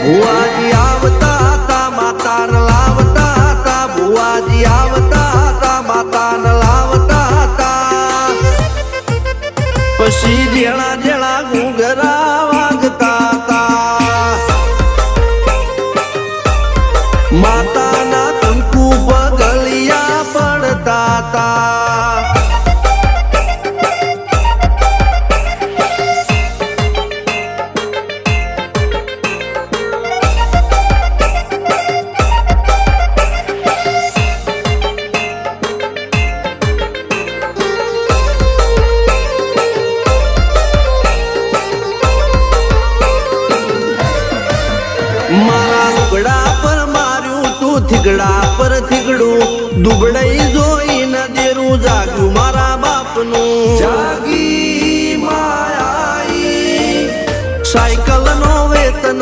ભુવાજી આવતા હતા માતાને લાવતા હતા ભુવાજી આવતા હતા માતાને લાવતા હતા પછી જેણા જેણા ઘૂંઘરા વાગતા હતા માતાના કંકુ પગલિયા પડતા હતા મારા લુગડા પર માર્યું તું થીગડા પર થીગડું દુબળઈ જોઈને દેરું જાગ્યું મારા બાપનું જાગી માયાઈ સાયકલ નો વેતન